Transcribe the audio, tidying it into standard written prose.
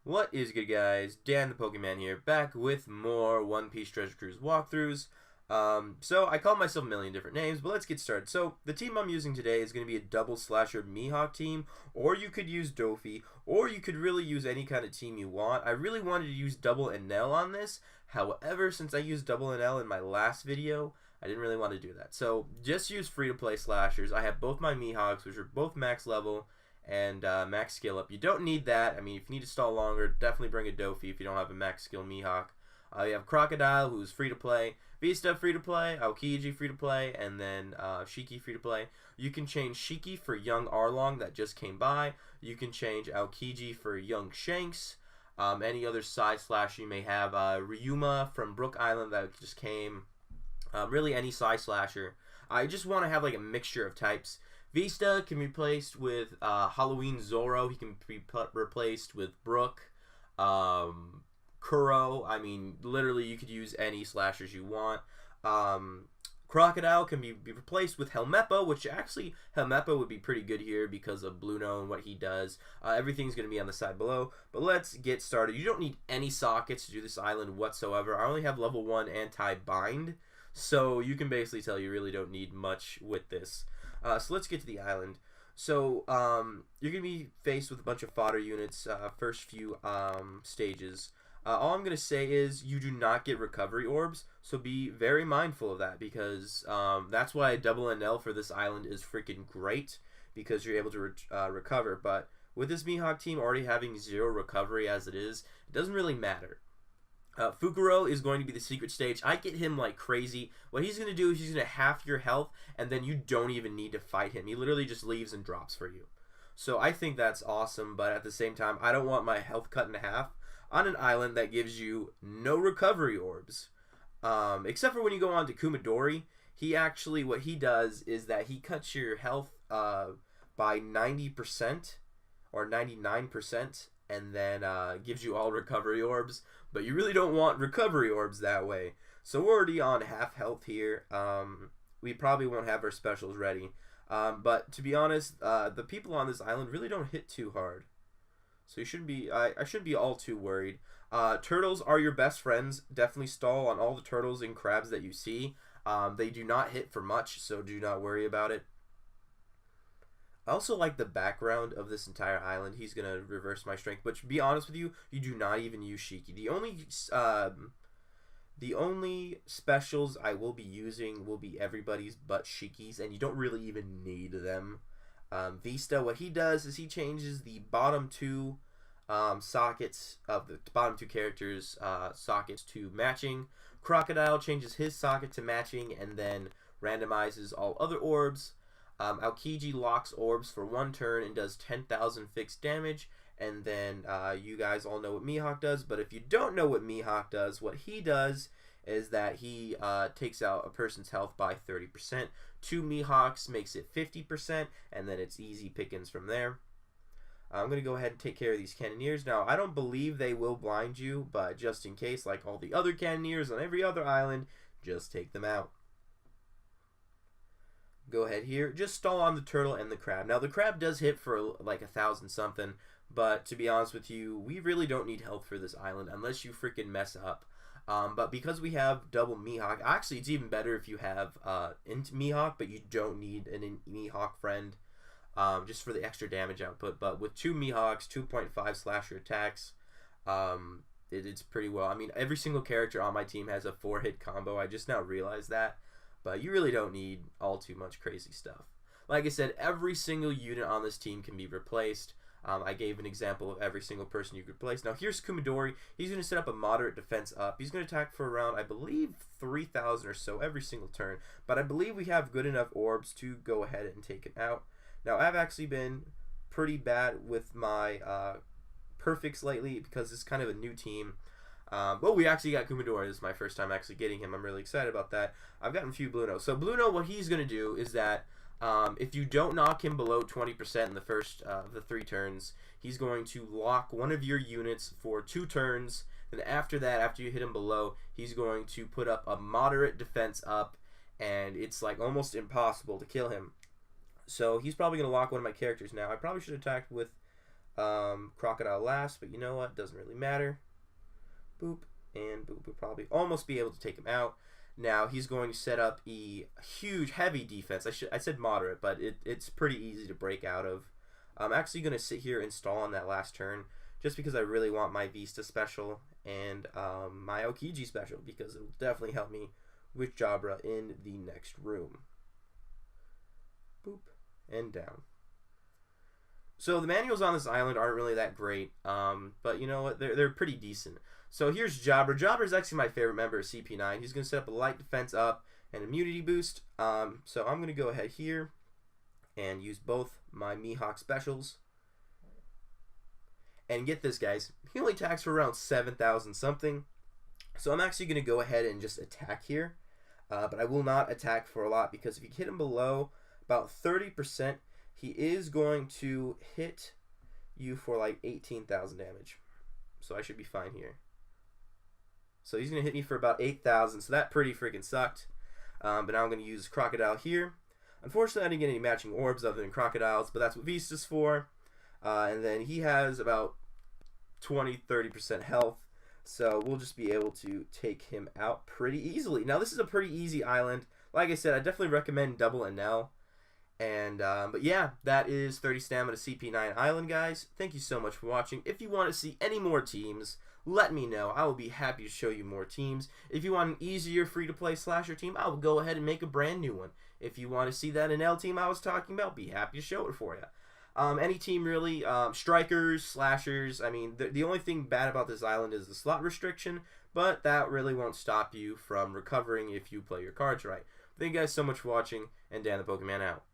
What is good, guys? Dan the Pokemon here, back with more One Piece Treasure Cruise walkthroughs. So I call myself a million different names, but let's get started. So the team I'm using today is going to be a double slasher Mihawk team, or you could use Dofi, or you could really use any kind of team you want. I really wanted to use Double NL on this. However, since I used Double NL in my last video, I didn't really want to do that. So just use free-to-play slashers. I have both my Mihawks, which are both max level and max skill up. You don't need that. I mean, if you need to stall longer, definitely bring a Dofi if you don't have a max skill Mihawk. You have Crocodile, who's free to play, Vista free to play, Aokiji free to play, and then Shiki free to play. You can change Shiki for young Arlong that just came by. You can change Aokiji for young Shanks. Any other side slash you may have. Ryuma from Brook Island that just came. Really any side slasher. I just want to have like a mixture of types. Vista can be replaced with Halloween Zoro. He can be replaced with Brook, Kuro. I mean, literally, you could use any slashers you want. Crocodile can be replaced with Helmeppo, which actually Helmeppo would be pretty good here because of Bluno and what he does. Everything's going to be on the side below. But let's get started. You don't need any sockets to do this island whatsoever. I only have level 1 anti-bind, so you can basically tell you really don't need much with this. So let's get to the island. So you're going to be faced with a bunch of fodder units first few stages. All I'm going to say is you do not get recovery orbs, so be very mindful of that because that's why Double NL for this island is freaking great because you're able to recover. But with this Mihawk team already having 0 recovery as it is, it doesn't really matter. Fukuro is going to be the secret stage. I get him like crazy. What he's going to do is he's going to half your health, and then you don't even need to fight him. He literally just leaves and drops for you. So I think that's awesome, but at the same time, I don't want my health cut in half on an island that gives you no recovery orbs. Except for when you go on to Kumadori. He actually, what he does is that he cuts your health by 90% or 99%, and then gives you all recovery orbs. But you really don't want recovery orbs that way. So we're already on half health here. We probably won't have our specials ready. But to be honest, the people on this island really don't hit too hard. So you shouldn't be. I shouldn't be all too worried. Turtles are your best friends. Definitely stall on all the turtles and crabs that you see. They do not hit for much, so do not worry about it. I also like the background of this entire island. He's going to reverse my strength. But to be honest with you, you do not even use Shiki. The only specials I will be using will be everybody's but Shiki's, and you don't really even need them. Vista, what he does is he changes the bottom 2 sockets of the bottom 2 characters' sockets to matching. Crocodile changes his socket to matching and then randomizes all other orbs. Aokiji locks orbs for 1 turn and does 10,000 fixed damage. And then you guys all know what Mihawk does. But if you don't know what Mihawk does, what he does is that he takes out a person's health by 30%. 2 Mihawks makes it 50%. And then it's easy pickings from there. I'm going to go ahead and take care of these Cannoneers. Now, I don't believe they will blind you. But just in case, like all the other Cannoneers on every other island, just take them out. Go ahead here, just stall on the turtle and the crab. Now the crab does hit for like 1,000 something, but to be honest with you, we really don't need health for this island unless you freaking mess up. But because we have double Mihawk, actually it's even better if you have Int Mihawk, but you don't need an Int Mihawk friend just for the extra damage output. But with 2 Mihawks, 2.5 slasher attacks, it's pretty well. I mean, every single character on my team has a 4-hit combo. I just now realized that. But you really don't need all too much crazy stuff. Like I said, every single unit on this team can be replaced. I gave an example of every single person you could replace. Now here's Kumadori. He's going to set up a moderate defense up. He's going to attack for around, I believe, 3,000 or so every single turn. But I believe we have good enough orbs to go ahead and take it out. Now I've actually been pretty bad with my perfects lately because it's kind of a new team. Well, we actually got Kumadori. This is my first time actually getting him. I'm really excited about that. I've gotten a few Bluno. So Bluno, what he's going to do is that if you don't knock him below 20% in the first of the 3 turns, he's going to lock one of your units for 2 turns. Then after that, after you hit him below, he's going to put up a moderate defense up, and it's like almost impossible to kill him. So he's probably going to lock one of my characters now. I probably should have attacked with Crocodile last, but you know what? Doesn't really matter. Boop, and boop. We'll probably almost be able to take him out. Now he's going to set up a huge, heavy defense. I said moderate, but it's pretty easy to break out of. I'm actually going to sit here and stall on that last turn, just because I really want my Vista special and my Aokiji special, because it will definitely help me with Jabra in the next room. Boop, and down. So the manuals on this island aren't really that great, but you know what? They're pretty decent. So here's Jabra. Jabra is actually my favorite member of CP9. He's going to set up a light defense up and immunity boost. So I'm going to go ahead here and use both my Mihawk specials. And get this, guys. He only attacks for around 7,000 something. So I'm actually going to go ahead and just attack here. But I will not attack for a lot, because if you hit him below about 30%, he is going to hit you for like 18,000 damage. So I should be fine here. So he's going to hit me for about 8,000. So that pretty freaking sucked. But now I'm going to use Crocodile here. Unfortunately, I didn't get any matching orbs other than Crocodiles, but that's what Vista's for. And then he has about 20-30% health. So we'll just be able to take him out pretty easily. Now, this is a pretty easy island. Like I said, I definitely recommend double NL. And, but yeah, that is 30 Stamina CP9 Island, guys. Thank you so much for watching. If you want to see any more teams, let me know. I will be happy to show you more teams. If you want an easier free-to-play slasher team, I will go ahead and make a brand new one. If you want to see that NL team I was talking about, be happy to show it for you. Any team really, strikers, slashers. I mean, the only thing bad about this island is the slot restriction, but that really won't stop you from recovering if you play your cards right. Thank you guys so much for watching, and Dan the Pokemon out.